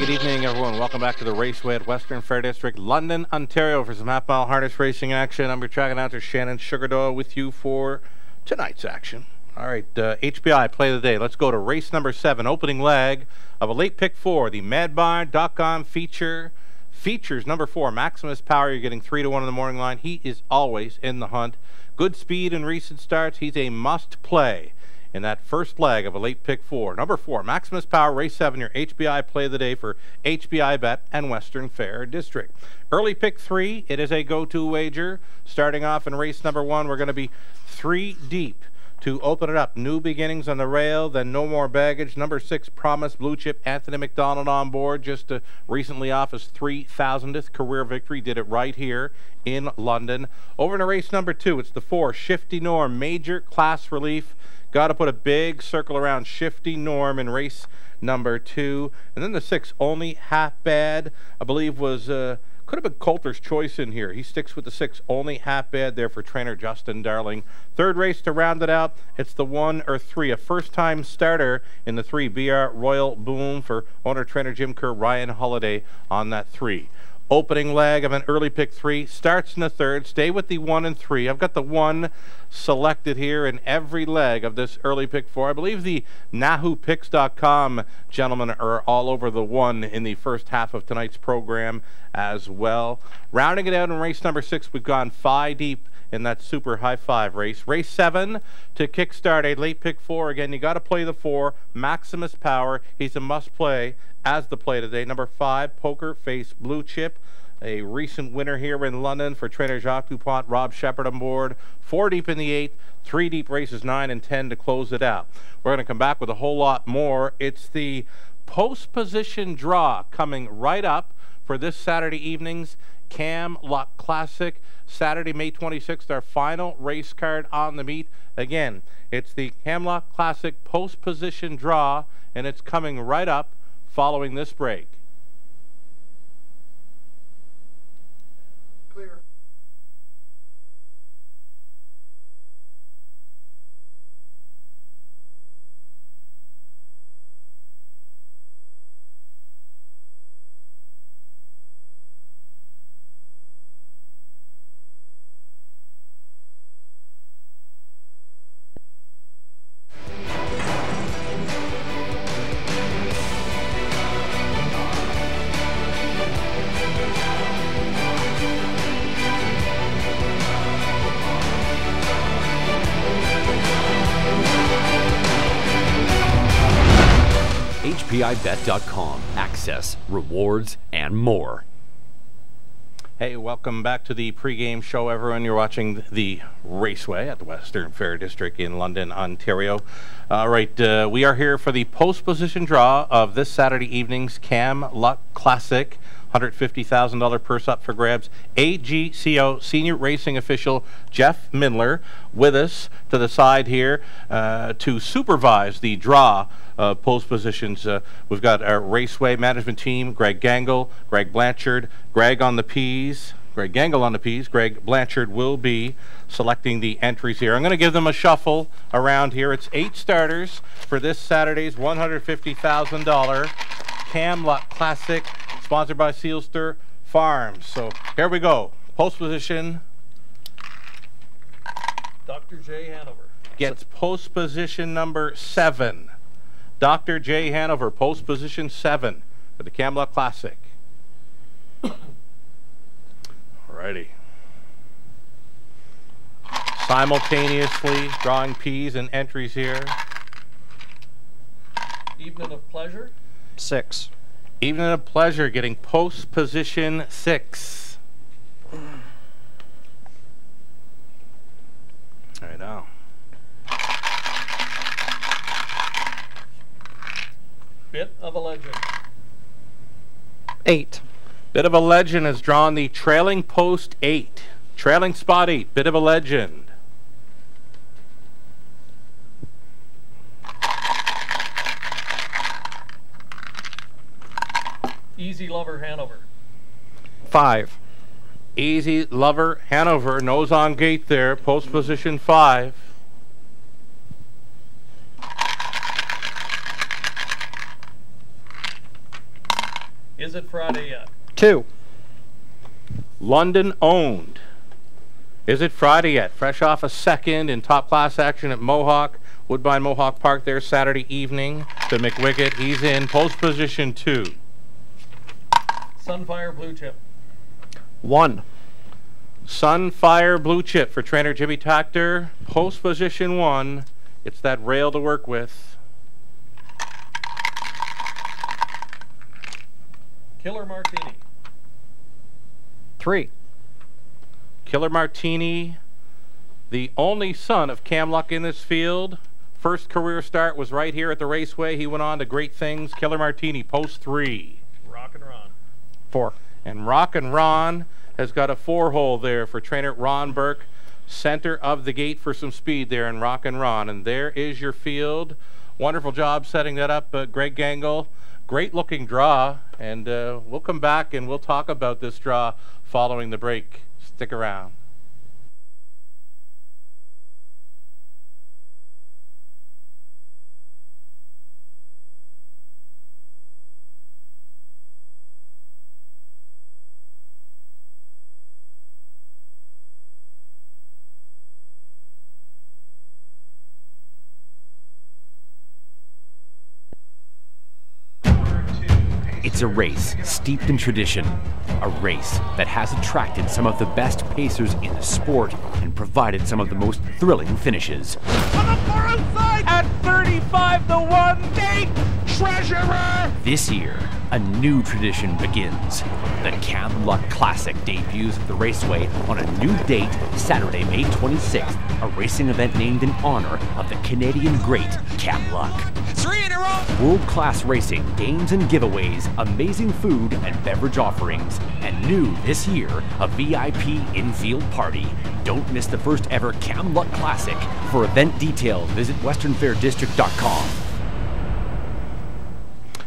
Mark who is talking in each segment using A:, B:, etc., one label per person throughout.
A: good evening, everyone. Welcome back to the Raceway at Western Fair District, London, Ontario, for some half-mile harness racing action. I'm your track announcer, Shannon Doyle, with you for tonight's action. All right, HBI play of the day. Let's go to race number 7, opening leg of a late pick 4. The MadBarn.com features number 4, Maximus Power. You're getting 3-1 in the morning line. He is always in the hunt. Good speed in recent starts. He's a must-play in that first leg of a late pick 4. Number 4, Maximus Power, race 7, your HBI play of the day for HBI Bet and Western Fair District. Early pick 3, it is a go-to wager. Starting off in race number 1, we're going to be 3 deep to open it up. New beginnings on the rail, then no more baggage. Number 6, Promise Blue Chip, Anthony McDonald on board, just recently off his 3,000th career victory. Did it right here in London. Over to race number 2, it's the 4, Shifty Norm, Major Class Relief. Got to put a big circle around Shifty Norm in race number 2. And then the 6, Only Half Bad, I believe was, could have been Coulter's choice in here. He sticks with the 6, Only Half Bad there for trainer Justin Darling. Third race to round it out, it's the 1 or 3, a first-time starter in the 3, BR Royal Boom for owner-trainer Jim Kerr, Ryan Holiday on that 3. Opening leg of an early pick 3 starts in the 3rd. Stay with the 1 and 3. I've got the 1 selected here in every leg of this early pick 4. I believe the NahooPicks.com gentlemen are all over the 1 in the first half of tonight's program as well. Rounding it out in race number 6, we've gone 5 deep in that super high 5 race. Race 7 to kickstart a late pick 4. Again, you got to play the 4, Maximus Power. He's a must play as the play today. Number 5, Poker Face Blue Chip, a recent winner here in London for trainer Jacques Dupont, Rob Shepard on board. 4 deep in the 8th, 3 deep races 9 and 10 to close it out. We're going to come back with a whole lot more. It's the post position draw coming right up for this Saturday evening's Camluck Classic. Saturday, May 26th, our final race card on the meet. Again, it's the Camluck Classic post position draw, and it's coming right up following this break.
B: Clear.
C: HPIBet.com. Access, rewards, and more.
A: Hey, welcome back to the pregame show, everyone. You're watching the Raceway at the Western Fair District in London, Ontario. All right, we are here for the post-position draw of this Saturday evening's Camluck Classic. $150,000 purse up for grabs. AGCO Senior Racing Official Jeff Mindler with us to the side here to supervise the draw post positions. We've got our Raceway management team, Greg Gangle, Greg Blanchard, Greg on the P's, Greg Gangle on the P's. Greg Blanchard will be selecting the entries here. I'm going to give them a shuffle around here. It's 8 starters for this Saturday's $150,000 Camluck Classic, sponsored by Sealster Farms. So here we go. Post position.
B: Dr. J. Hanover
A: gets post position number 7. Dr. J. Hanover, post position 7 for the Camluck Classic. Alrighty. Simultaneously drawing P's and entries here.
B: Evening of Pleasure
D: 6.
A: Evening of Pleasure getting post position 6. Right now.
B: Bit of a Legend
D: 8.
A: Bit of a Legend has drawn the trailing post 8. Trailing spot 8. Bit of a Legend.
B: Easy Lover Hanover
D: 5.
A: Easy Lover Hanover, nose on gate there, post position 5.
B: Is it Friday yet?
D: 2.
A: London owned. Is it Friday yet? Fresh off a second in top class action at Mohawk. Woodbine Mohawk Park there Saturday evening. To McWicket, he's in post position 2.
B: Sunfire Blue Chip.
D: 1.
A: Sunfire Blue Chip for trainer Jimmy Tactor. Post position 1. It's that rail to work with.
B: Killer Martini.
D: 3.
A: Killer Martini, the only son of Camluck in this field. First career start was right here at the Raceway. He went on to great things. Killer Martini, post 3.
B: Rock and Ron.
D: 4.
A: And Rock and Ron has got a 4-hole there for trainer Ron Burke. Center of the gate for some speed there in Rock and Ron. And there is your field. Wonderful job setting that up, Greg Gangle. Great looking draw. And we'll come back and we'll talk about this draw following the break. Stick around.
C: It's a race steeped in tradition, a race that has attracted some of the best pacers in the sport and provided some of the most thrilling finishes.
A: On the far outside at 35-1, Nate Treasurer!
C: This year, a new tradition begins. The Camluck Classic debuts at the Raceway on a new date, Saturday, May 26th, a racing event named in honor of the Canadian great Camluck.
E: 3 in a row!
C: World-class racing, games and giveaways, amazing food and beverage offerings, and new this year, a VIP infield party. Don't miss the first ever Camluck Classic. For event details, visit westernfairdistrict.com.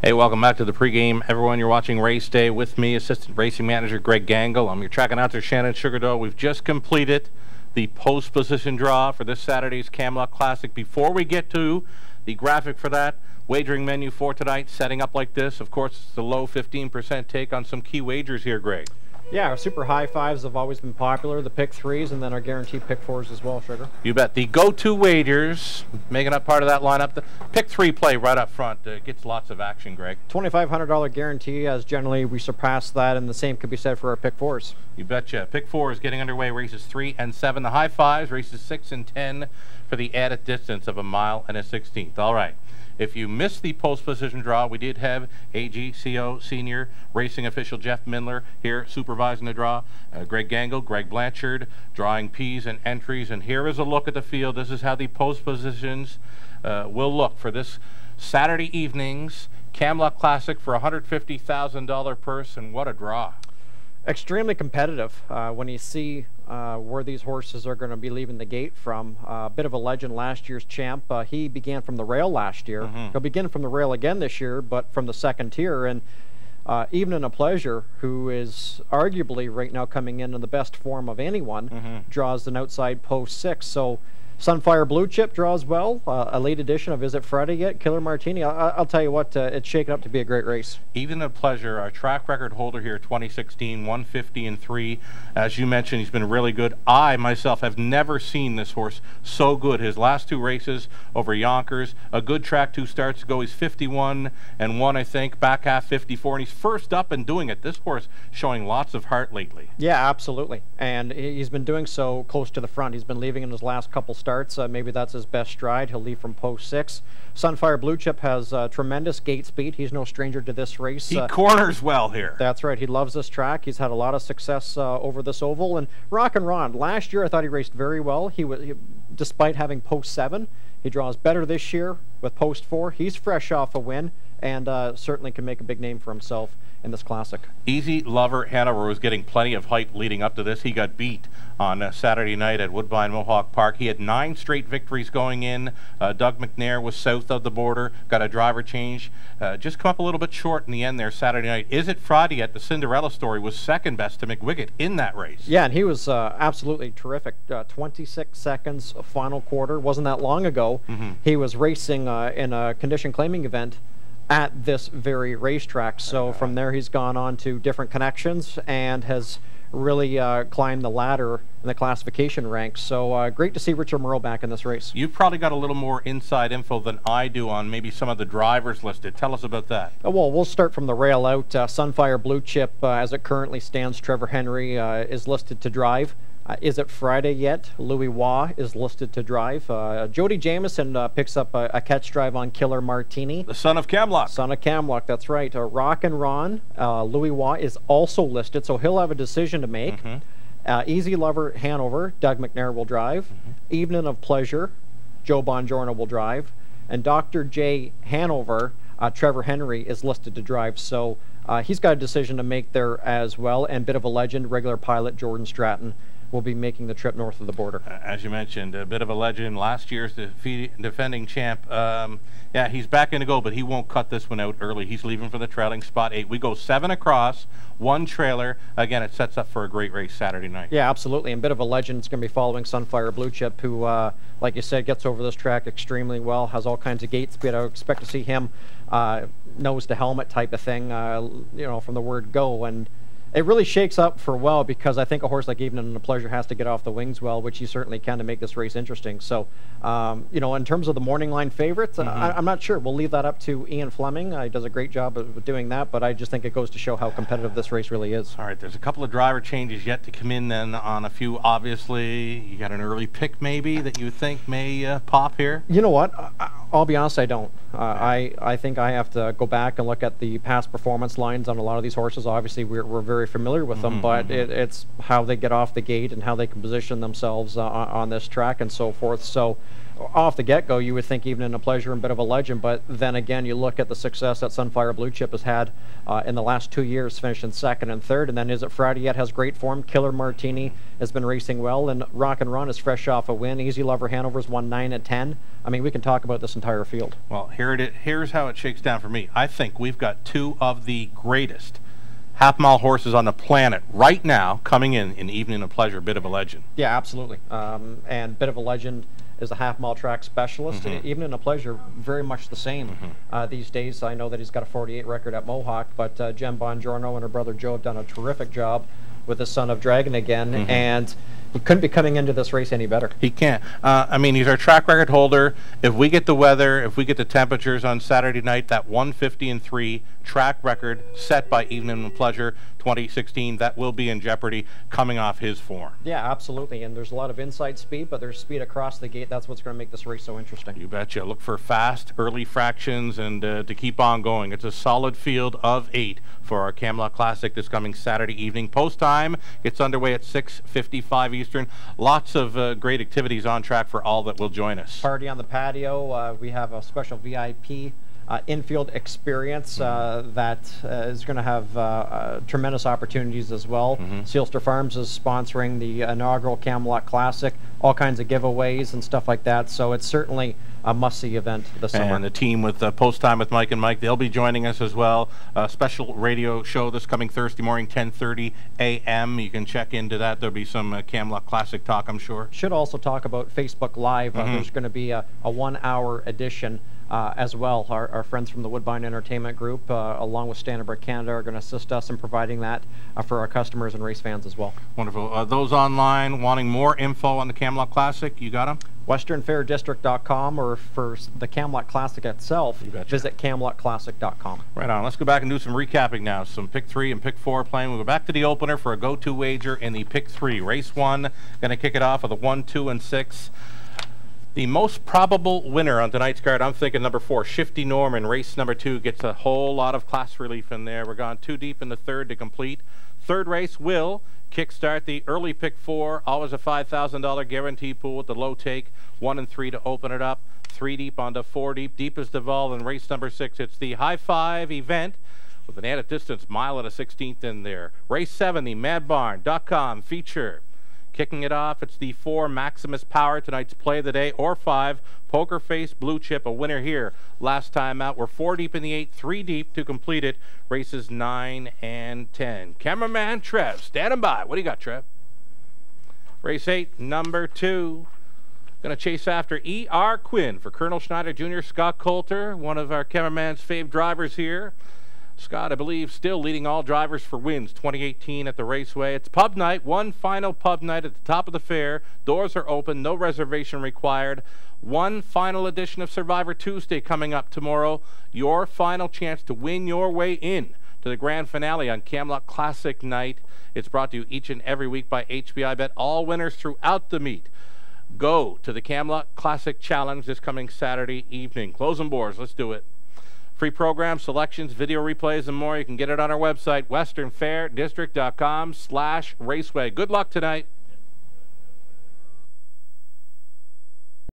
A: Hey, welcome back to the pregame. Everyone, you're watching Race Day with me, Assistant Racing Manager Greg Gangle. I'm your track announcer, Shannon Doyle. We've just completed the post position draw for this Saturday's Camluck Classic. Before we get to the graphic for that, wagering menu for tonight, setting up like this. Of course, it's the low 15% take on some key wagers here, Greg.
D: Yeah, our super high fives have always been popular, the pick 3s, and then our guaranteed pick 4s as well, Sugar.
A: You bet. The go-to wagers, making up part of that lineup. The pick 3 play right up front gets lots of action, Greg.
D: $2,500 guarantee, as generally we surpass that, and the same could be said for our pick 4s.
A: You betcha. Pick 4 is getting underway, races 3 and 7. The high fives, races 6 and 10 for the added distance of 1 mile and 1/16. All right. If you missed the post position draw, we did have AGCO Senior Racing Official Jeff Mindler here supervising the draw. Greg Gangle, Greg Blanchard, drawing P's and entries. And here is a look at the field. This is how the post positions will look for this Saturday evening's Camluck Classic for $150,000 purse. And what a draw.
D: Extremely competitive when you see where these horses are going to be leaving the gate from. A bit of a legend, last year's champ. He began from the rail last year. He'll begin from the rail again this year, but from the second tier. And even in a Pleasure, who is arguably right now coming in the best form of anyone, draws an outside post 6. So Sunfire Blue Chip draws well. A late edition of Is It Friday Yet? Killer Martini. I'll tell you what, it's shaken up to be a great race.
A: Even a Pleasure, our track record holder here, 2016, 150-3. As you mentioned, he's been really good. I, myself, have never seen this horse so good. His last 2 races over Yonkers, a good track 2 starts ago. He's 51-1, I think, back half 54, and he's first up and doing it. This horse showing lots of heart lately.
D: Yeah, absolutely. And he's been doing so close to the front. He's been leaving in his last couple starts. Maybe that's his best stride. He'll leave from post 6. Sunfire Blue Chip has tremendous gate speed. He's no stranger to this race.
A: He corners well here.
D: That's right. He loves this track. He's had a lot of success over this oval. And Rock and Ron, last year I thought he raced very well. Despite having post 7, he draws better this year with post 4. He's fresh off a win and certainly can make a big name for himself in this classic.
A: Easy Lover Hanover was getting plenty of hype leading up to this. He got beat on Saturday night at Woodbine Mohawk Park. He had 9 straight victories going in. Doug McNair was south of the border, got a driver change. Just come up a little bit short in the end there Saturday night. Is It Friday Yet? The Cinderella Story was second best to McWicket in that race.
D: Yeah, and he was absolutely terrific. 26 seconds, final quarter. Wasn't that long ago. He was racing in a condition claiming event at this very racetrack. So from there, he's gone on to different connections and has really climbed the ladder in the classification ranks. So great to see Richard Moreau back in this race.
A: You've probably got a little more inside info than I do on maybe some of the drivers listed. Tell us about that.
D: Well, we'll start from the rail out. Sunfire Blue Chip, as it currently stands, Trevor Henry is listed to drive. Is it Friday yet? Louis Waugh is listed to drive. Jody Jamieson picks up a catch drive on Killer Martini.
A: The son of Camluck.
D: Son of Camluck, that's right. Rock and Ron, Louis Waugh is also listed, so he'll have a decision to make. Easy Lover Hanover, Doug McNair will drive. Evening of Pleasure, Joe Bongiorno will drive. And Dr. J. Hanover, Trevor Henry is listed to drive. So he's got a decision to make there as well. And bit of a legend, regular pilot Jordan Stratton will be making the trip north of the border.
A: As you mentioned, a bit of a legend, last year's defending champ. Yeah, he's back in to go, but he won't cut this one out early. He's leaving for the trailing spot 8. We go 7 across, 1 trailer. Again, it sets up for a great race Saturday night.
D: Yeah, absolutely. And bit of a legend. It's going to be following Sunfire Blue Chip, who, like you said, gets over this track extremely well, has all kinds of gate speed. I would expect to see him nose to helmet type of thing, you know, from the word go. And it really shakes up for well, because I think a horse like Evening of Pleasure has to get off the wings well, which he certainly can to make this race interesting. So, you know, in terms of the morning line favorites, I'm not sure. We'll leave that up to Ian Fleming. He does a great job of doing that, but I just think it goes to show how competitive this race really is. All
A: right, there's a couple of driver changes yet to come in then on a few. Obviously, you got an early pick maybe that you think may pop here?
D: You know what? I'll be honest, I don't. I think I have to go back and look at the past performance lines on a lot of these horses. Obviously, we're very familiar with them, but it's how they get off the gate and how they can position themselves on this track and so forth. So off the get-go, you would think Evening of Pleasure and bit of a legend, but then again, you look at the success that Sunfire Blue Chip has had in the last 2 years, finishing 2nd and 3rd, and then Is It Friday Yet has great form. Killer Martini has been racing well, and Rock and Run is fresh off a win. Easy Lover Hanover's won 9 and 10. I mean, we can talk about this entire field.
A: Well, here's how it shakes down for me. I think we've got 2 of the greatest half-mile horses on the planet right now coming in Evening of Pleasure, Bit of a Legend.
D: Yeah, absolutely. And Bit of a Legend is a half-mile track specialist. Evening of Pleasure, very much the same these days. I know that he's got a 48 record at Mohawk, but Jen Bongiorno and her brother Joe have done a terrific job with the Son of Dragon again, and he couldn't be coming into this race any better.
A: He can't. I mean, he's our track record holder. If we get the weather, if we get the temperatures on Saturday night, that 150-3 track record set by Evening of Pleasure 2016, that will be in jeopardy coming off his form.
D: Yeah, absolutely. And there's a lot of inside speed, but there's speed across the gate. That's what's going to make this race so interesting.
A: You betcha. Look for fast, early fractions and to keep on going. It's a solid field of 8 for our Camluck Classic this coming Saturday evening. Post time gets underway at 6:55 Eastern. Lots of great activities on track for all that will join us.
D: Party on the patio. We have a special VIP infield experience that is going to have tremendous opportunities as well. Sealster Farms is sponsoring the inaugural Camluck Classic, all kinds of giveaways and stuff like that. So it's certainly a must-see event this summer.
A: And the team with Post Time with Mike and Mike, they'll be joining us as well. A special radio show this coming Thursday morning, 10:30 a.m. You can check into that. There'll be some Camluck Classic talk, I'm sure.
D: Should also talk about Facebook Live. There's going to be a 1-hour edition as well. Our friends from the Woodbine Entertainment Group, along with Standard Canada, are going to assist us in providing that for our customers and race fans as well.
A: Wonderful. Those online wanting more info on the Camluck Classic, you got them?
D: WesternFairDistrict.com, or for the Camluck Classic itself, visit CamluckClassic.com.
A: Right on. Let's go back and do some recapping now. Some Pick 3 and Pick 4 playing. We'll go back to the opener for a go-to wager in the Pick 3. Race 1, going to kick it off with a 1, 2, and 6. The most probable winner on tonight's card, I'm thinking number 4, Shifty Norman. Race number 2 gets a whole lot of class relief in there. We're gone too deep in the 3rd to complete. 3rd race will kickstart the early Pick 4. Always a $5,000 guarantee pool with the low take. 1 and 3 to open it up. 3 deep onto 4 deep. Deep is Duval in race number 6. It's the High 5 event with an added distance, 1.1 in there. Race 7, the MadBarn.com feature. Kicking it off, it's the 4 Maximus Power, tonight's play of the day, or 5 Poker Face Blue Chip, a winner here. Last time out, we're 4 deep in the 8, 3 deep to complete it. Races 9 and 10. Cameraman Trev, standing by. What do you got, Trev? Race 8, number 2. Going to chase after E.R. Quinn for Colonel Schneider Jr. Scott Coulter, one of our cameraman's fave drivers here. Scott, I believe, still leading all drivers for wins 2018 at the Raceway. It's pub night, one final pub night at the top of the fair. Doors are open, no reservation required. One final edition of Survivor Tuesday coming up tomorrow. Your final chance to win your way in to the grand finale on Camluck Classic Night. It's brought to you each and every week by HBI Bet. All winners throughout the meet go to the Camluck Classic Challenge this coming Saturday evening. Closing boards, let's do it. Free programs, selections, video replays, and more. You can get it on our website, westernfairdistrict.com/raceway. Good luck tonight.